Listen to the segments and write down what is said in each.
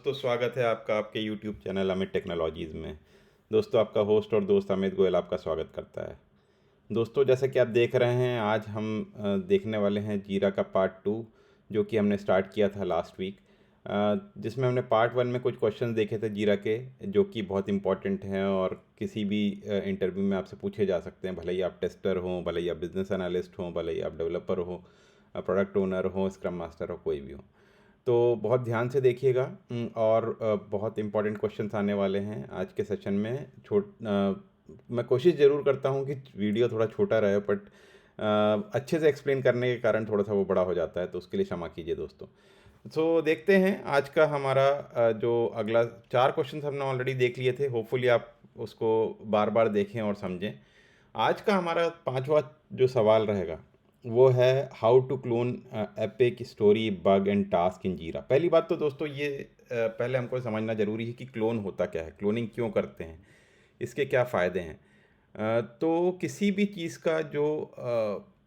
दोस्तों स्वागत है आपका आपके YouTube चैनल अमित टेक्नोलॉजीज़ में। दोस्तों आपका होस्ट और दोस्त अमित गोयल आपका स्वागत करता है। दोस्तों जैसे कि आप देख रहे हैं आज हम देखने वाले हैं जीरा का पार्ट 2 जो कि हमने स्टार्ट किया था लास्ट वीक, जिसमें हमने पार्ट 1 में कुछ क्वेश्चंस देखे थे जीरा के जो कि बहुत इंपॉर्टेंट हैं और किसी भी इंटरव्यू में आपसे पूछे जा सकते हैं, भले ही आप टेस्टर हों, भले ही आप बिजनेस एनालिस्ट हों, भले ही आप डेवलपर हो, प्रोडक्ट ओनर हो, स्क्रम मास्टर हो, कोई भी हो। तो बहुत ध्यान से देखिएगा। और बहुत इंपॉर्टेंट क्वेश्चंस आने वाले हैं आज के सेशन में। मैं कोशिश ज़रूर करता हूँ कि वीडियो थोड़ा छोटा रहे, बट अच्छे से एक्सप्लेन करने के कारण थोड़ा सा वो बड़ा हो जाता है, तो उसके लिए क्षमा कीजिए दोस्तों। सो देखते हैं आज का हमारा जो अगला 4 क्वेश्चंस हमने ऑलरेडी देख लिए थे। होपफुली आप उसको बार बार देखें और समझें। आज का हमारा 5वां जो सवाल रहेगा वो है how to clone epic story bug and task in Jira. पहली बात तो दोस्तों ये पहले हमको समझना ज़रूरी है कि क्लोन होता क्या है, क्लोनिंग क्यों करते हैं, इसके क्या फ़ायदे हैं। तो किसी भी चीज़ का जो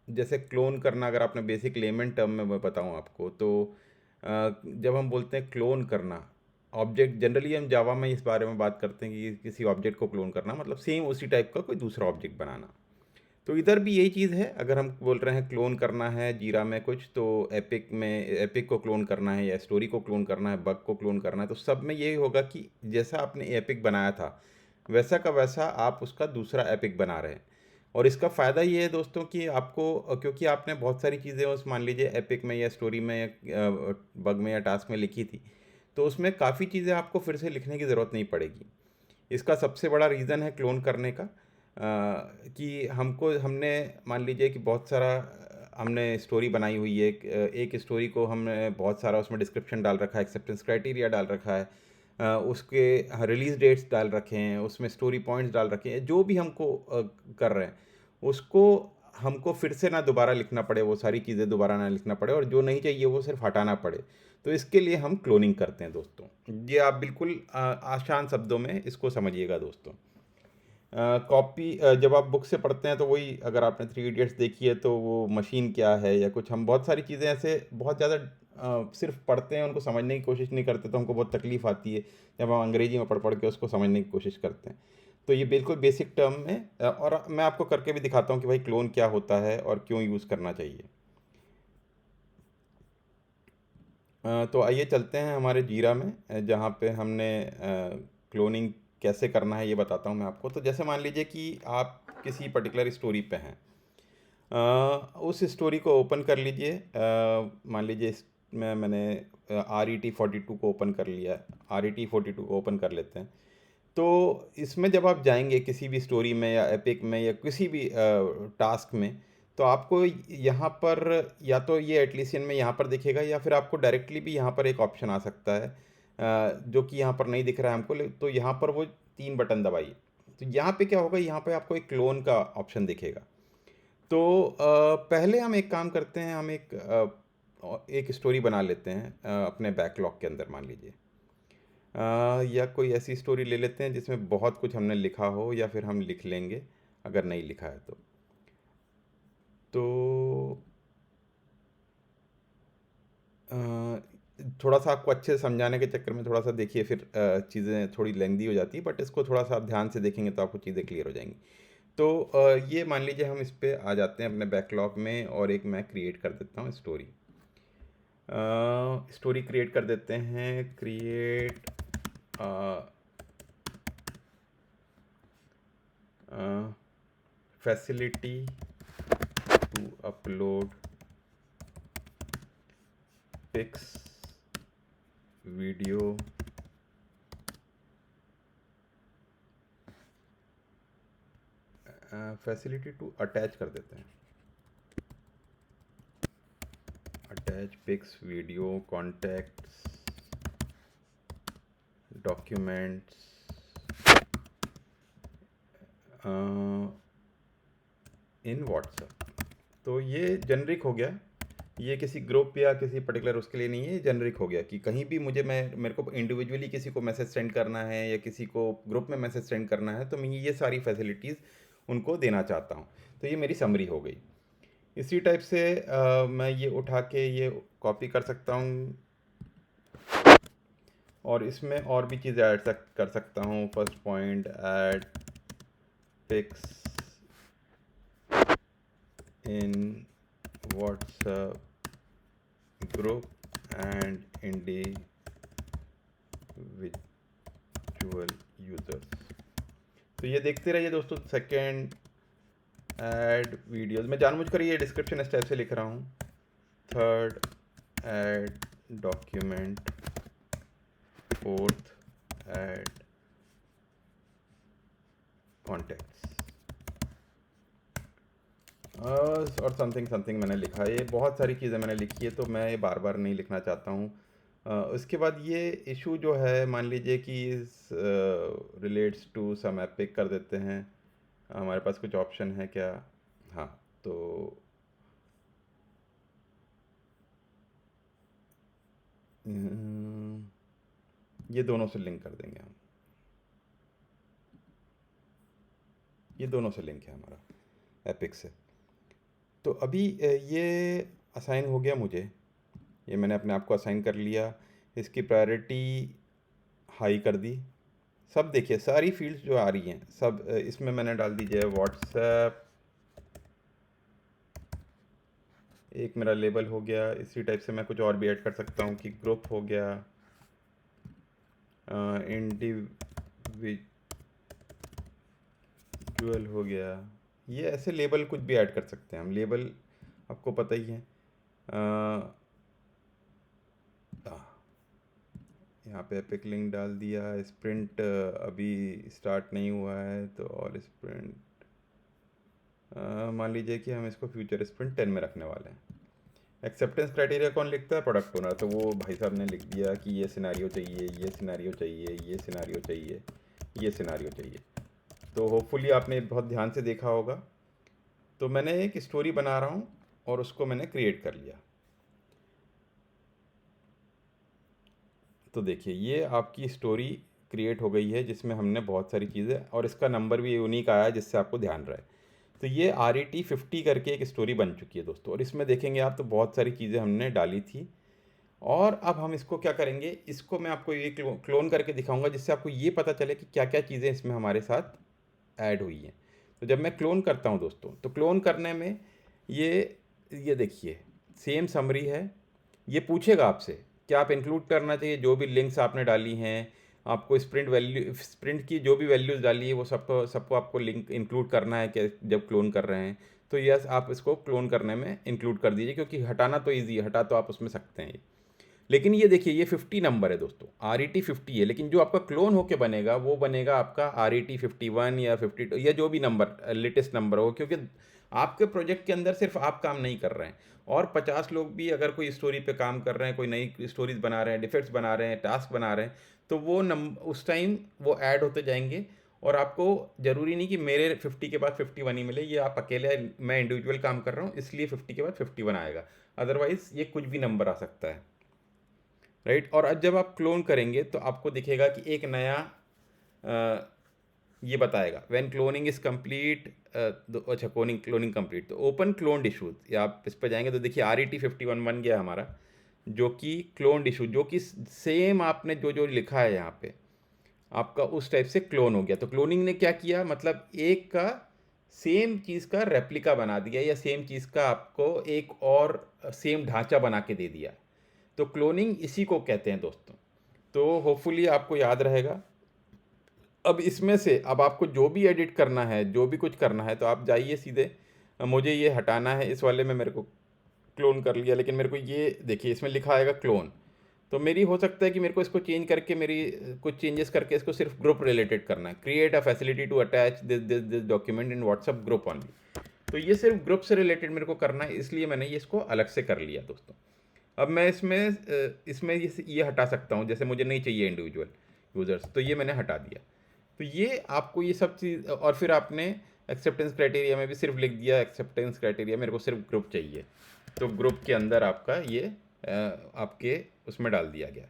जैसे क्लोन करना, अगर आपने बेसिक लेमन टर्म में मैं बताऊं आपको, तो जब हम बोलते हैं क्लोन करना ऑब्जेक्ट, जनरली हम जावा में इस बारे में बात करते हैं कि किसी ऑब्जेक्ट को क्लोन करना मतलब सेम उसी टाइप का कोई दूसरा ऑब्जेक्ट बनाना। तो इधर भी यही चीज़ है। अगर हम बोल रहे हैं क्लोन करना है जीरा में कुछ, तो एपिक में एपिक को क्लोन करना है या स्टोरी को क्लोन करना है, बग को क्लोन करना है, तो सब में यही होगा कि जैसा आपने एपिक बनाया था वैसा का वैसा आप उसका दूसरा एपिक बना रहे हैं। और इसका फ़ायदा ये है दोस्तों कि आपको, क्योंकि आपने बहुत सारी चीज़ें उस मान लीजिए एपिक में या स्टोरी में या बग में या टास्क में लिखी थी, तो उसमें काफ़ी चीज़ें आपको फिर से लिखने की ज़रूरत नहीं पड़ेगी। इसका सबसे बड़ा रीज़न है क्लोन करने का, कि हमने मान लीजिए कि बहुत सारा हमने स्टोरी बनाई हुई है। एक स्टोरी को हमने बहुत सारा उसमें डिस्क्रिप्शन डाल रखा है, एक्सेप्टेंस क्राइटेरिया डाल रखा है, उसके रिलीज़ डेट्स डाल रखे हैं, उसमें स्टोरी पॉइंट्स डाल रखे हैं। जो भी हमको कर रहे हैं उसको हमको फिर से ना दोबारा लिखना पड़े, वो सारी चीज़ें दोबारा ना लिखना पड़े, और जो नहीं चाहिए वो सिर्फ हटाना पड़े। तो इसके लिए हम क्लोनिंग करते हैं दोस्तों। ये आप बिल्कुल आसान शब्दों में इसको समझिएगा दोस्तों। कॉपी जब आप बुक से पढ़ते हैं तो वही, अगर आपने थ्री इडियट्स देखी है तो वो मशीन क्या है या कुछ, हम बहुत सारी चीज़ें ऐसे बहुत ज़्यादा सिर्फ पढ़ते हैं, उनको समझने की कोशिश नहीं करते, तो हमको बहुत तकलीफ़ आती है जब हम अंग्रेजी में पढ़ पढ़ के उसको समझने की कोशिश करते हैं। तो ये बिल्कुल बेसिक टर्म में, और मैं आपको करके भी दिखाता हूँ कि भाई क्लोन क्या होता है और क्यों यूज़ करना चाहिए। तो आइए चलते हैं हमारे जीरा में, जहाँ पे हमने क्लोनिंग कैसे करना है ये बताता हूँ मैं आपको। तो जैसे मान लीजिए कि आप किसी पर्टिकुलर स्टोरी पे हैं, उस स्टोरी को ओपन कर लीजिए। मान लीजिए इसमें मैंने RET42 को ओपन कर लिया। RET42 को ओपन कर लेते हैं। तो इसमें जब आप जाएंगे किसी भी स्टोरी में या एपिक में या किसी भी टास्क में, तो आपको यहाँ पर या तो ये एटलीसियन में यहाँ पर दिखेगा, या फिर आपको डायरेक्टली भी यहाँ पर एक ऑप्शन आ सकता है, जो कि यहाँ पर नहीं दिख रहा है हमको, तो यहाँ पर वो 3 बटन दबाइए। तो यहाँ पे क्या होगा, यहाँ पे आपको एक क्लोन का ऑप्शन दिखेगा। तो पहले हम एक काम करते हैं, हम एक स्टोरी बना लेते हैं अपने बैकलॉग के अंदर, मान लीजिए। या कोई ऐसी स्टोरी ले लेते हैं जिसमें बहुत कुछ हमने लिखा हो, या फिर हम लिख लेंगे अगर नहीं लिखा है तो अ, थोड़ा सा आपको अच्छे से समझाने के चक्कर में थोड़ा सा देखिए, फिर चीज़ें थोड़ी लेंदी हो जाती है, बट इसको थोड़ा सा आप ध्यान से देखेंगे तो आपको चीज़ें क्लियर हो जाएंगी। तो ये मान लीजिए हम इस पे आ जाते हैं अपने बैकलॉग में, और एक मैं क्रिएट कर देता हूँ स्टोरी। स्टोरी क्रिएट कर देते हैं, create facility to upload pics video facility to attach कर देते हैं, attach pics video contacts documents in WhatsApp. तो ये जेनरिक हो गया, ये किसी ग्रुप या किसी पर्टिकुलर उसके लिए नहीं है, ये जेनरिक हो गया कि कहीं भी मेरे को इंडिविजुअली किसी को मैसेज सेंड करना है या किसी को ग्रुप में मैसेज सेंड करना है, तो मैं ये सारी फैसिलिटीज़ उनको देना चाहता हूँ। तो ये मेरी समरी हो गई। इसी टाइप से मैं ये उठा के ये कॉपी कर सकता हूँ, और इसमें और भी चीज़ें ऐड कर सकता हूँ। First point, add pics in WhatsApp group and individual users. तो ये देखते रहिए दोस्तों। Second, add videos. मैं जानबूझकर ये डिस्क्रिप्शन इस टाइप से लिख रहा हूँ। Third, add document. Fourth, add contacts. और समथिंग समथिंग मैंने लिखा है। ये बहुत सारी चीज़ें मैंने लिखी है, तो मैं ये बार बार नहीं लिखना चाहता हूँ। उसके बाद ये इशू जो है, मान लीजिए कि इस रिलेट्स टू सम एपिक कर देते हैं। हमारे पास कुछ ऑप्शन है क्या? हाँ, तो ये दोनों से लिंक कर देंगे हम। ये दोनों से लिंक है हमारा एपिक से। तो अभी ये असाइन हो गया मुझे। ये मैंने अपने आप को असाइन कर लिया। इसकी प्रायोरिटी हाई कर दी। सब देखिए, सारी फील्ड्स जो आ रही हैं सब इसमें मैंने डाल दी है। व्हाट्सएप एक मेरा लेबल हो गया। इसी टाइप से मैं कुछ और भी ऐड कर सकता हूँ कि ग्रुप हो गया, इंडिविजुअल हो गया। ये ऐसे लेबल कुछ भी ऐड कर सकते हैं हम। लेबल आपको पता ही है। यहाँ पे एपिक लिंक डाल दिया। स्प्रिंट अभी स्टार्ट नहीं हुआ है, तो ऑल स्प्रिंट मान लीजिए कि हम इसको फ्यूचर स्प्रिंट 10 में रखने वाले हैं। एक्सेप्टेंस क्राइटेरिया कौन लिखता है? Product owner. तो वो भाई साहब ने लिख दिया कि ये सिनेरियो चाहिए, ये सिनेरियो चाहिए, ये सिनेरियो चाहिए, ये सिनेरियो चाहिए। तो होपफुली आपने बहुत ध्यान से देखा होगा। तो मैंने एक स्टोरी बना रहा हूँ और उसको मैंने क्रिएट कर लिया। तो देखिए, ये आपकी स्टोरी क्रिएट हो गई है जिसमें हमने बहुत सारी चीज़ें, और इसका नंबर भी यूनिक आया है जिससे आपको ध्यान रहे। तो ये RET50 करके एक स्टोरी बन चुकी है दोस्तों। और इसमें देखेंगे आप तो बहुत सारी चीज़ें हमने डाली थी। और अब हम इसको क्या करेंगे, इसको मैं आपको ये क्लोन करके दिखाऊंगा जिससे आपको ये पता चले कि क्या क्या चीज़ें इसमें हमारे साथ ऐड हुई हैं। तो जब मैं क्लोन करता हूँ दोस्तों, तो क्लोन करने में ये देखिए सेम समरी है। ये पूछेगा आपसे क्या आप इंक्लूड करना चाहिए, जो भी लिंक्स आपने डाली हैं। आपको स्प्रिंट की जो भी वैल्यूज़ डाली है वो सबको सबको आपको लिंक इंक्लूड करना है क्या जब क्लोन कर रहे हैं। तो यस, आप इसको क्लोन करने में इंक्लूड कर दीजिए, क्योंकि हटाना तो ईजी है, हटा तो आप उसमें सकते हैं। लेकिन ये देखिए, ये 50 नंबर है दोस्तों। RET50 है, लेकिन जो आपका क्लोन होके बनेगा वो बनेगा आपका RET51 या 52 या जो भी नंबर लेटेस्ट नंबर हो, क्योंकि आपके प्रोजेक्ट के अंदर सिर्फ आप काम नहीं कर रहे हैं, और 50 लोग भी अगर कोई स्टोरी पे काम कर रहे हैं, कोई नई स्टोरीज बना रहे हैं, डिफेक्ट्स बना रहे हैं, टास्क बना रहे हैं, तो वो उस टाइम वो ऐड होते जाएंगे। और आपको ज़रूरी नहीं कि मेरे 50 के बाद 51 ही मिले। ये आप अकेले, मैं इंडिविजुअल काम कर रहा हूँ इसलिए 50 के बाद 51 आएगा। अदरवाइज़ ये कुछ भी नंबर आ सकता है, राइट। और अब जब आप क्लोन करेंगे तो आपको दिखेगा कि एक नया ये बताएगा व्हेन क्लोनिंग इज कंप्लीट। अच्छा, क्लोनिंग कंप्लीट, तो ओपन क्लोन्ड इशूज, या आप इस पर जाएंगे तो देखिए RET51 बन गया हमारा, जो कि क्लोन्ड इशू, जो कि सेम आपने जो जो लिखा है यहाँ पे आपका उस टाइप से क्लोन हो गया। तो क्लोनिंग ने क्या किया, मतलब एक का सेम चीज़ का रेप्लिका बना दिया, या सेम चीज़ का आपको एक और सेम ढांचा बना के दे दिया। तो क्लोनिंग इसी को कहते हैं दोस्तों। तो होपफुली आपको याद रहेगा। अब इसमें से अब आपको जो भी एडिट करना है, जो भी कुछ करना है, तो आप जाइए सीधे। मुझे ये हटाना है, इस वाले में मेरे को क्लोन कर लिया, लेकिन मेरे को ये देखिए इसमें लिखा आएगा क्लोन। तो मेरी हो सकता है कि मेरे को इसको चेंज करके, मेरी कुछ चेंजेस करके इसको सिर्फ ग्रुप रिलेटेड करना है। Create a facility to attach this document in WhatsApp group only. तो ये सिर्फ ग्रुप से रिलेटेड मेरे को करना है, इसलिए मैंने ये इसको अलग से कर लिया दोस्तों। अब मैं इसमें ये हटा सकता हूँ, जैसे मुझे नहीं चाहिए इंडिविजुअल यूज़र्स, तो ये मैंने हटा दिया। तो ये आपको ये सब चीज़, और फिर आपने एक्सेप्टेंस क्राइटेरिया में भी सिर्फ लिख दिया एक्सेप्टेंस क्राइटेरिया मेरे को सिर्फ ग्रुप चाहिए, तो ग्रुप के अंदर आपका ये आपके उसमें डाल दिया गया।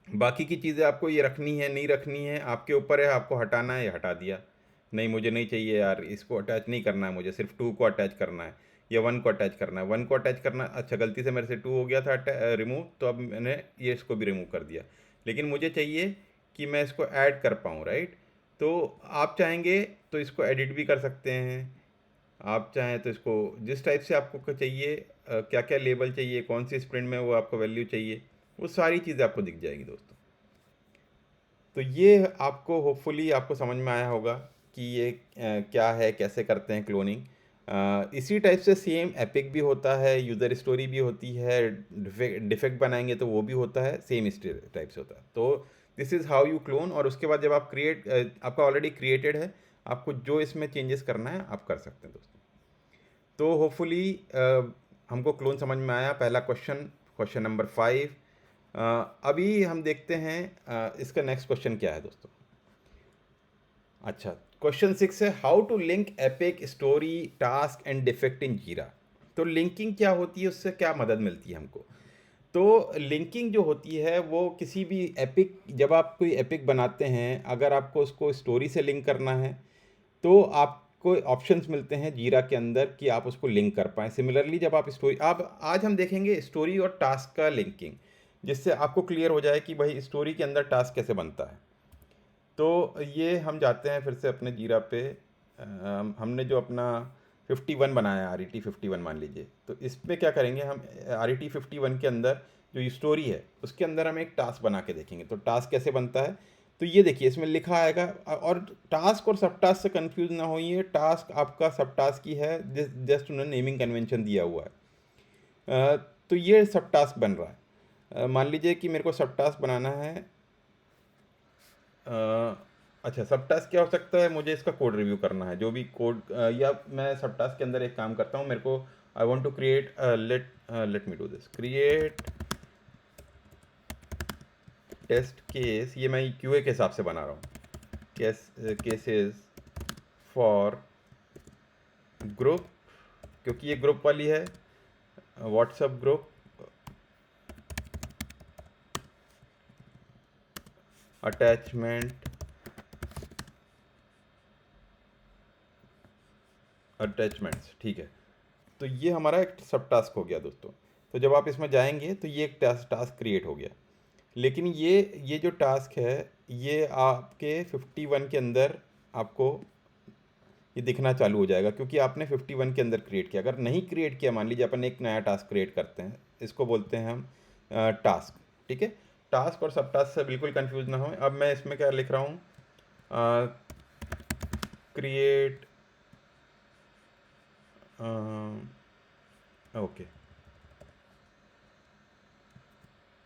बाकी की चीज़ें आपको ये रखनी है नहीं रखनी है आपके ऊपर है, आपको हटाना है, ये हटा दिया। नहीं, मुझे नहीं चाहिए यार, इसको अटैच नहीं करना है, मुझे सिर्फ 2 को अटैच करना है या 1 को अटैच करना है। 1 को अटैच करना, अच्छा गलती से मेरे से 2 हो गया था रिमूव, तो अब मैंने ये इसको भी रिमूव कर दिया। लेकिन मुझे चाहिए कि मैं इसको ऐड कर पाऊँ, राइट। तो आप चाहेंगे तो इसको एडिट भी कर सकते हैं, आप चाहें तो इसको जिस टाइप से आपको चाहिए, क्या क्या लेबल चाहिए, कौन सी स्प्रिंट में वो आपको वैल्यू चाहिए, वो सारी चीज़ें आपको दिख जाएगी दोस्तों। तो ये आपको होपफुली आपको समझ में आया होगा कि ये क्या है, कैसे करते हैं क्लोनिंग। इसी टाइप से सेम एपिक भी होता है, यूज़र स्टोरी भी होती है, डिफेक्ट बनाएंगे तो वो भी होता है, सेम इस टाइप से होता है। तो this is how you clone. और उसके बाद जब आप आपका ऑलरेडी क्रिएटेड है, आपको जो इसमें चेंजेस करना है आप कर सकते हैं दोस्तों। तो होपफुली हमको क्लोन समझ में आया। पहला क्वेश्चन, क्वेश्चन नंबर 5। अभी हम देखते हैं इसका नेक्स्ट क्वेश्चन क्या है दोस्तों। अच्छा, क्वेश्चन 6 है how to link epic story task and defect in Jira. तो लिंकिंग क्या होती है, उससे क्या मदद मिलती है हमको। तो लिंकिंग जो होती है वो किसी भी एपिक, जब आप कोई एपिक बनाते हैं, अगर आपको उसको स्टोरी से लिंक करना है तो आपको ऑप्शंस मिलते हैं जीरा के अंदर कि आप उसको लिंक कर पाएँ। सिमिलरली जब आप स्टोरी, आप आज हम देखेंगे स्टोरी और टास्क का लिंकिंग, जिससे आपको क्लियर हो जाए कि भाई स्टोरी के अंदर टास्क कैसे बनता है। तो ये हम जाते हैं फिर से अपने जीरा पे। हमने जो अपना 51 बनाया, RET51 मान लीजिए, तो इसमें क्या करेंगे हम, RET51 के अंदर जो ये स्टोरी है उसके अंदर हम एक टास्क बना के देखेंगे। तो टास्क कैसे बनता है, तो ये देखिए इसमें लिखा आएगा। और टास्क और सब टास्क से कंफ्यूज ना होइए, टास्क आपका सब टास्क ही है, जस्ट उन्होंने नेमिंग कन्वेंशन दिया हुआ है। तो ये सब टास्क बन रहा है। मान लीजिए कि मेरे को सब टास्क बनाना है। अच्छा, सब टास्क क्या हो सकता है, मुझे इसका कोड रिव्यू करना है, जो भी कोड, या मैं सब टास्क के अंदर एक काम करता हूँ, मेरे को I want to create, let me do this, create test case. ये मैं QA के हिसाब से बना रहा हूँ, केसेस फॉर ग्रुप, क्योंकि ये ग्रुप वाली है, व्हाट्सएप ग्रुप, अटैचमेंट्स, ठीक है। तो ये हमारा एक सब टास्क हो गया दोस्तों। तो जब आप इसमें जाएंगे तो ये एक टास्क क्रिएट हो गया। लेकिन ये जो टास्क है, ये आपके 51 के अंदर आपको ये दिखना चालू हो जाएगा, क्योंकि आपने 51 के अंदर क्रिएट किया। अगर नहीं क्रिएट किया, मान लीजिए अपन एक नया टास्क क्रिएट करते हैं, इसको बोलते हैं हम टास्क, ठीक है। टास्क और सब टास्क से बिल्कुल कंफ्यूज ना हो। अब मैं इसमें क्या लिख रहा हूँ, create, okay,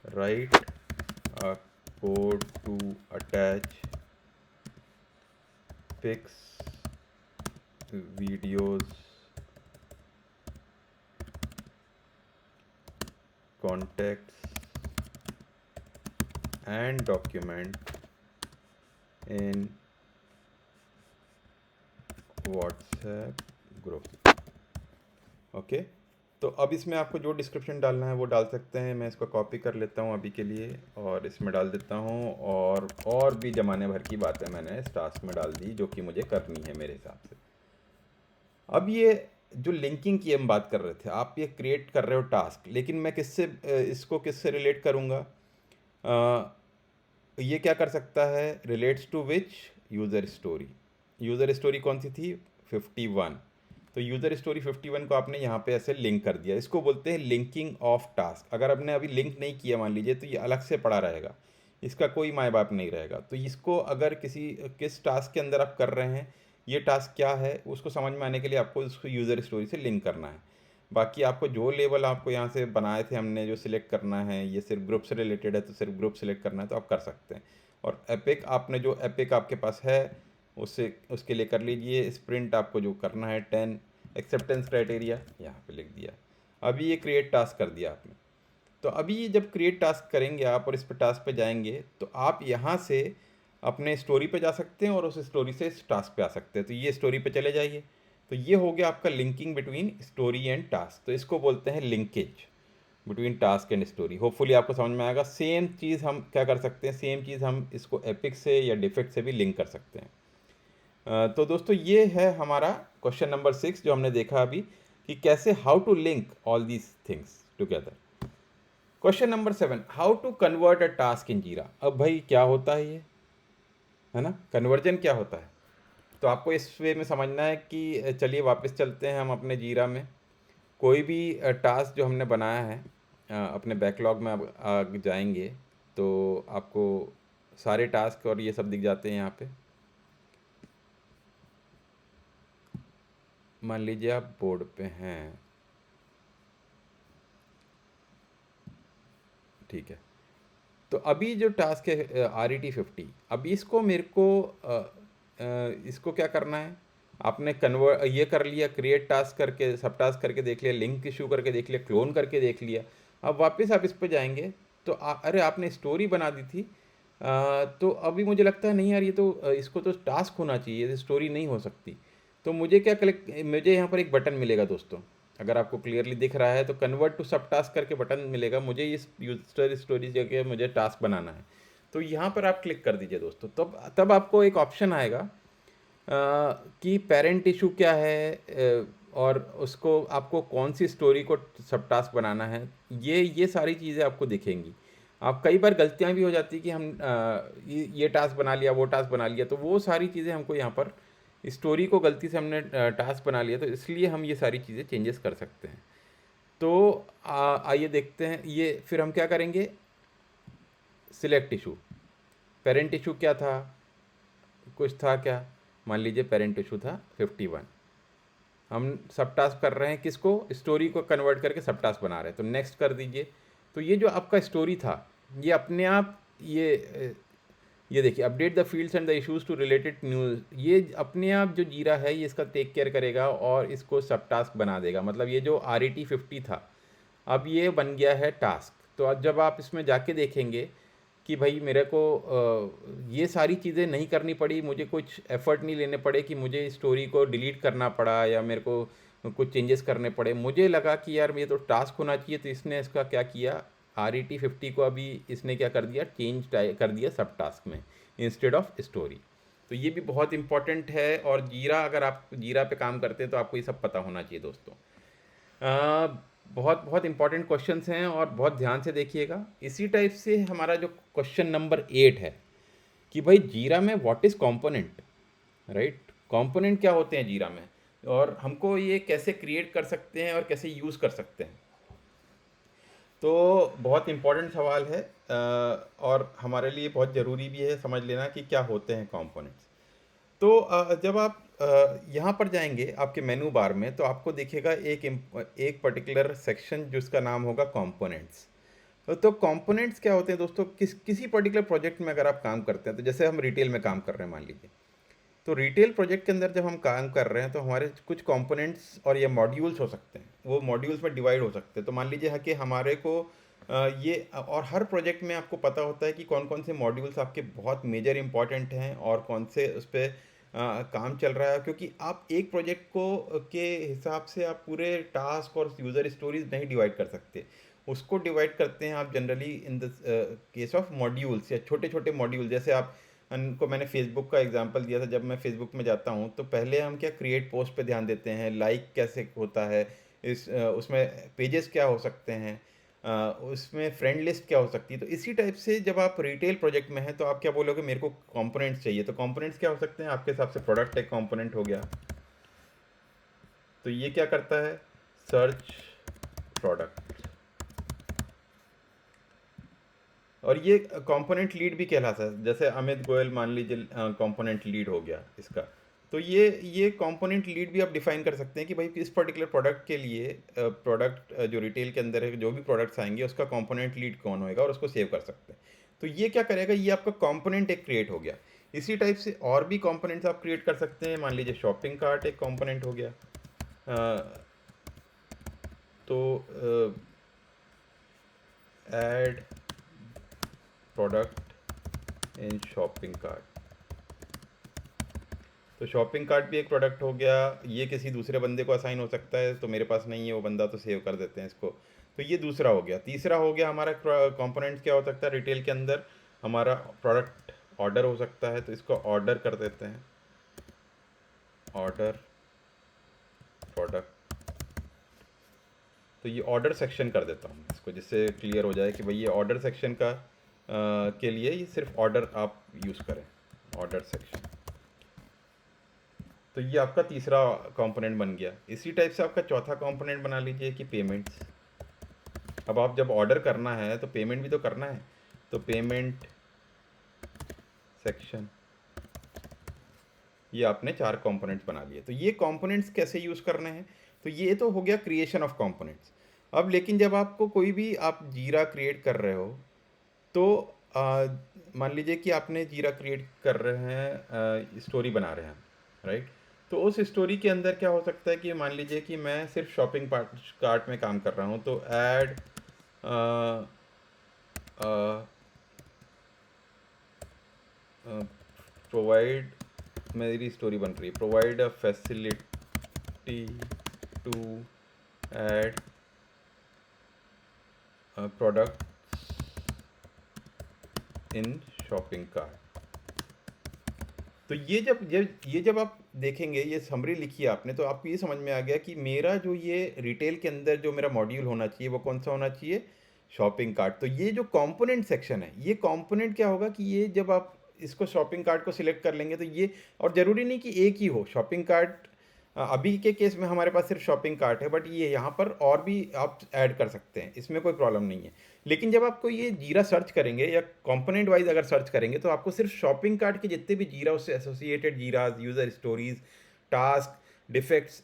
right a code to attach pics, videos, contacts and document in WhatsApp group। Okay, तो अब इसमें आपको जो डिस्क्रिप्शन डालना है वो डाल सकते हैं। मैं इसको कॉपी कर लेता हूँ अभी के लिए और इसमें डाल देता हूँ। और भी ज़माने भर की बातें मैंने इस टास्क में डाल दी, जो कि मुझे करनी है मेरे हिसाब से। अब ये जो लिंकिंग की हम बात कर रहे थे, आप ये क्रिएट कर रहे हो टास्क, लेकिन मैं किससे, इसको किससे रिलेट करूँगा। ये क्या कर सकता है, relates to which, user story. User story कौन सी थी, 51। तो यूज़र स्टोरी 51 को आपने यहाँ पे ऐसे लिंक कर दिया। इसको बोलते हैं लिंकिंग ऑफ टास्क। अगर आपने अभी लिंक नहीं किया मान लीजिए, तो ये अलग से पड़ा रहेगा, इसका कोई माय बाप नहीं रहेगा। तो इसको अगर किस टास्क के अंदर आप कर रहे हैं, ये टास्क क्या है, उसको समझ में आने के लिए आपको उसको यूज़र स्टोरी से लिंक करना है। बाकी आपको जो लेबल आपको यहाँ से बनाए थे हमने, जो सिलेक्ट करना है, ये सिर्फ ग्रुप से रिलेटेड है तो सिर्फ ग्रुप सिलेक्ट करना है, तो आप कर सकते हैं। और एपिक, आपने जो एपिक आपके पास है उससे उसके लिए कर लीजिए। स्प्रिंट आपको जो करना है 10, एक्सेप्टेंस क्राइटेरिया यहाँ पे लिख दिया। अभी ये क्रिएट टास्क कर दिया आपने। तो अभी ये जब क्रिएट टास्क करेंगे आप और इस पर टास्क पे जाएंगे, तो आप यहाँ से अपने स्टोरी पे जा सकते हैं और उस स्टोरी से इस टास्क पे आ सकते हैं। तो ये स्टोरी पे चले जाइए। तो ये हो गया आपका linking between story and task. तो इसको बोलते हैं linkage between task and story. Hopefully आपको समझ में आएगा। सेम चीज़ हम क्या कर सकते हैं, सेम चीज़ हम इसको एपिक से या डिफेक्ट से भी लिंक कर सकते हैं। तो दोस्तों ये है हमारा क्वेश्चन नंबर 6 जो हमने देखा अभी, कि कैसे how to link all these things together. Question number 7, how to convert a task in Jira. अब भाई क्या होता है ये, है ना, कन्वर्जन क्या होता है। तो आपको इस वे में समझना है कि चलिए वापस चलते हैं हम अपने जीरा में। कोई भी टास्क जो हमने बनाया है, अपने बैकलॉग में अब जाएंगे तो आपको सारे टास्क और ये सब दिख जाते हैं यहाँ पे। मान लीजिए आप बोर्ड पे हैं, ठीक है। तो अभी जो टास्क है RET50, अभी इसको मेरे को इसको क्या करना है। आपने कन्वर्ट ये कर लिया, क्रिएट टास्क करके, सब टास्क करके देख लिया, लिंक इशू करके देख लिया, क्लोन करके देख लिया। अब वापस आप इस पर जाएंगे तो अरे आपने स्टोरी बना दी थी। तो अभी मुझे लगता है नहीं यार, ये तो इसको तो टास्क होना चाहिए, स्टोरी नहीं हो सकती। तो मुझे क्या कलेक्ट, मुझे यहाँ पर एक बटन मिलेगा दोस्तों, अगर आपको क्लियरली दिख रहा है तो कन्वर्ट टू सब टास्क करके बटन मिलेगा। मुझे इस यूजर स्टोरी जगह मुझे टास्क बनाना है, तो यहाँ पर आप क्लिक कर दीजिए दोस्तों। तब आपको एक ऑप्शन आएगा कि पेरेंट इशू क्या है, और उसको आपको कौन सी स्टोरी को सब टास्क बनाना है, ये सारी चीज़ें आपको दिखेंगी। आप कई बार गलतियाँ भी हो जाती है कि हम ये टास्क बना लिया, वो टास्क बना लिया, तो वो सारी चीज़ें हमको यहाँ पर, स्टोरी को गलती से हमने टास्क बना लिया, तो इसलिए हम ये सारी चीज़ें चेंजेस कर सकते हैं। तो आइए देखते हैं ये, फिर हम क्या करेंगे, सिलेक्ट इशू। पेरेंट इशू क्या था, कुछ था क्या, मान लीजिए पेरेंट इशू था 51। हम सब टास्क कर रहे हैं किसको, स्टोरी को कन्वर्ट करके सब टास्क बना रहे हैं, तो नेक्स्ट कर दीजिए। तो ये जो आपका स्टोरी था, ये अपने आप ये देखिए, update the fields and the issues to related news, ये अपने आप जो जीरा है ये इसका टेक केयर करेगा और इसको सब टास्क बना देगा। मतलब ये जो RET50 था, अब ये बन गया है टास्क। तो अब जब आप इसमें जाके देखेंगे कि भाई मेरे को ये सारी चीज़ें नहीं करनी पड़ी, मुझे कुछ एफर्ट नहीं लेने पड़े कि मुझे स्टोरी को डिलीट करना पड़ा या मेरे को कुछ चेंजेस करने पड़े। मुझे लगा कि यार ये तो टास्क होना चाहिए, तो इसने इसका क्या किया, RET50 को अभी इसने क्या कर दिया, चेंज कर दिया सब टास्क में इंस्टेड ऑफ स्टोरी। तो ये भी बहुत इंपॉर्टेंट है, और जीरा, अगर आप जीरा पे काम करते हैं तो आपको ये सब पता होना चाहिए दोस्तों। बहुत बहुत इंपॉर्टेंट क्वेश्चंस हैं और बहुत ध्यान से देखिएगा। इसी टाइप से हमारा जो क्वेश्चन नंबर 8 है कि भाई जीरा में what is component, right. Component क्या होते हैं जीरा में, और हमको ये कैसे क्रिएट कर सकते हैं और कैसे यूज़ कर सकते हैं। तो बहुत इम्पोर्टेंट सवाल है, और हमारे लिए बहुत ज़रूरी भी है समझ लेना कि क्या होते हैं कंपोनेंट्स। तो जब आप यहाँ पर जाएंगे आपके मेनू बार में, तो आपको दिखेगा एक पर्टिकुलर सेक्शन जिसका नाम होगा कंपोनेंट्स। तो कंपोनेंट्स क्या होते हैं दोस्तों, किसी पर्टिकुलर प्रोजेक्ट में अगर आप काम करते हैं, तो जैसे हम रिटेल में काम कर रहे हैं मान लीजिए, तो रिटेल प्रोजेक्ट के अंदर जब हम काम कर रहे हैं तो हमारे कुछ कंपोनेंट्स और ये मॉड्यूल्स हो सकते हैं, वो मॉड्यूल्स में डिवाइड हो सकते हैं। तो मान लीजिए है कि हमारे को ये, और हर प्रोजेक्ट में आपको पता होता है कि कौन कौन से मॉड्यूल्स आपके बहुत मेजर इंपॉर्टेंट हैं और कौन से उस पर काम चल रहा है, क्योंकि आप एक प्रोजेक्ट को के हिसाब से आप पूरे टास्क और यूज़र स्टोरीज नहीं डिवाइड कर सकते। उसको डिवाइड करते हैं आप generally in the case of modules, या छोटे छोटे मॉड्यूल। जैसे आप को मैंने फेसबुक का एग्जांपल दिया था, जब मैं फेसबुक में जाता हूँ तो पहले हम क्या क्रिएट पोस्ट पे ध्यान देते हैं, लाइक कैसे होता है, उसमें पेजेस क्या हो सकते हैं, उसमें फ्रेंड लिस्ट क्या हो सकती है। तो इसी टाइप से जब आप रिटेल प्रोजेक्ट में हैं तो आप क्या बोलोगे, मेरे को कंपोनेंट्स चाहिए। तो कंपोनेंट्स क्या हो सकते हैं आपके हिसाब से, प्रोडक्ट एक कंपोनेंट हो गया। तो ये क्या करता है, सर्च प्रोडक्ट, और ये कंपोनेंट लीड भी कहलाता है। जैसे अमित गोयल मान लीजिए कंपोनेंट लीड हो गया इसका। तो ये कंपोनेंट लीड भी आप डिफाइन कर सकते हैं कि भाई इस पर्टिकुलर प्रोडक्ट के लिए, प्रोडक्ट जो रिटेल के अंदर है, जो भी प्रोडक्ट्स आएंगे उसका कंपोनेंट लीड कौन होएगा, और उसको सेव कर सकते हैं। तो ये क्या करेगा, ये आपका कंपोनेंट एक क्रिएट हो गया। इसी टाइप से और भी कंपोनेंट्स आप क्रिएट कर सकते हैं। मान लीजिए शॉपिंग कार्ट एक कंपोनेंट हो गया। तो add product in shopping cart, तो शॉपिंग कार्ट भी एक प्रोडक्ट हो गया। ये किसी दूसरे बंदे को असाइन हो सकता है, तो मेरे पास नहीं है वो बंदा, तो सेव कर देते हैं इसको। तो ये दूसरा हो गया। तीसरा हो गया हमारा कंपोनेंट क्या हो सकता है रिटेल के अंदर, हमारा प्रोडक्ट ऑर्डर हो सकता है, तो इसको ऑर्डर कर देते हैं, ऑर्डर प्रोडक्ट। तो ये ऑर्डर सेक्शन कर देता हूँ इसको, जिससे क्लियर हो जाए कि भाई ये ऑर्डर सेक्शन का के लिए ये सिर्फ ऑर्डर आप यूज़ करें, ऑर्डर सेक्शन। तो ये आपका तीसरा कंपोनेंट बन गया। इसी टाइप से आपका चौथा कंपोनेंट बना लीजिए कि पेमेंट्स। अब आप जब ऑर्डर करना है तो पेमेंट भी तो करना है, तो पेमेंट सेक्शन। ये आपने 4 कंपोनेंट्स बना लिए। तो ये कंपोनेंट्स कैसे यूज़ करने हैं, तो ये तो हो गया क्रिएशन ऑफ कंपोनेंट्स। अब लेकिन जब आपको कोई भी आप जीरा क्रिएट कर रहे हो तो मान लीजिए कि आपने जीरा क्रिएट कर रहे हैं, स्टोरी बना रहे हैं, राइट। तो उस स्टोरी के अंदर क्या हो सकता है कि मान लीजिए कि मैं सिर्फ शॉपिंग कार्ट में काम कर रहा हूँ, तो ऐड प्रोवाइड, मेरी स्टोरी बन रही है, provide a facility to add product in shopping cart. तो ये जब आप देखेंगे, ये समरी लिखी है आपने, तो आपको ये समझ में आ गया कि मेरा जो ये रिटेल के अंदर जो मेरा मॉड्यूल होना चाहिए वो कौन सा होना चाहिए, शॉपिंग कार्ट। तो ये जो कंपोनेंट सेक्शन है, ये कंपोनेंट क्या होगा कि ये जब आप इसको शॉपिंग कार्ट को सिलेक्ट कर लेंगे तो ये, और ज़रूरी नहीं कि एक ही हो शॉपिंग कार्ट। अभी के केस में हमारे पास सिर्फ शॉपिंग कार्ट है, बट ये यहाँ पर और भी आप ऐड कर सकते हैं, इसमें कोई प्रॉब्लम नहीं है। लेकिन जब आपको ये जीरा सर्च करेंगे या कंपोनेंट वाइज अगर सर्च करेंगे तो आपको सिर्फ शॉपिंग कार्ट के जितने भी जीरा उससे associated Jiras, user stories, tasks, defects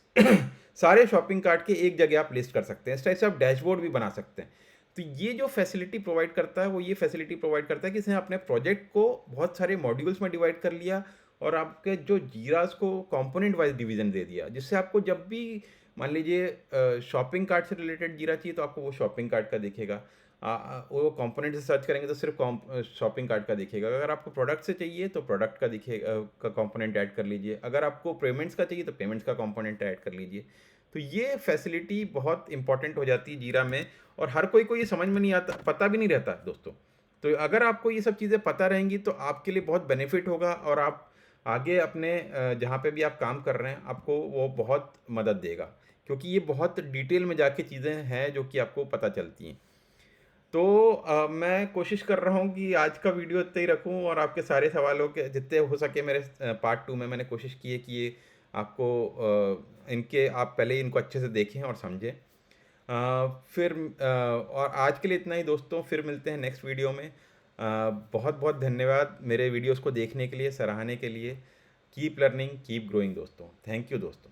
सारे शॉपिंग कार्ट के एक जगह आप लिस्ट कर सकते हैं। इस टाइप से आप डैशबोर्ड भी बना सकते हैं। तो ये जो फैसिलिटी प्रोवाइड करता है वो ये फैसिलिटी प्रोवाइड करता है कि इसने अपने प्रोजेक्ट को बहुत सारे मॉड्यूल्स में डिवाइड कर लिया और आपके जो जीरास को कंपोनेंट वाइज डिवीजन दे दिया, जिससे आपको जब भी मान लीजिए शॉपिंग कार्ट से रिलेटेड जीरा चाहिए तो आपको वो शॉपिंग कार्ट का दिखेगा। वो कंपोनेंट से सर्च करेंगे तो सिर्फ शॉपिंग कार्ट का दिखेगा। अगर आपको प्रोडक्ट से चाहिए तो प्रोडक्ट का दिखेगा, का कंपोनेंट ऐड कर लीजिए। अगर आपको पेमेंट्स का चाहिए तो पेमेंट्स का कंपोनेंट ऐड कर लीजिए। तो ये फैसिलिटी बहुत इंपॉर्टेंट हो जाती है जीरा में, और हर कोई को ये समझ में नहीं आता, पता भी नहीं रहता दोस्तों। तो अगर आपको ये सब चीज़ें पता रहेंगी तो आपके लिए बहुत बेनिफिट होगा, और आप आगे अपने जहाँ पे भी आप काम कर रहे हैं आपको वो बहुत मदद देगा, क्योंकि ये बहुत डिटेल में जाके चीज़ें हैं जो कि आपको पता चलती हैं। तो मैं कोशिश कर रहा हूँ कि आज का वीडियो इतना ही रखूँ, और आपके सारे सवालों के जितने हो सके मेरे पार्ट 2 में मैंने कोशिश की है कि ये आपको इनके आप पहले ही इनको अच्छे से देखें और समझें। फिर और आज के लिए इतना ही दोस्तों, फिर मिलते हैं नेक्स्ट वीडियो में। बहुत बहुत धन्यवाद मेरे वीडियोस को देखने के लिए, सराहने के लिए। कीप लर्निंग, कीप ग्रोइंग दोस्तों। थैंक यू दोस्तों।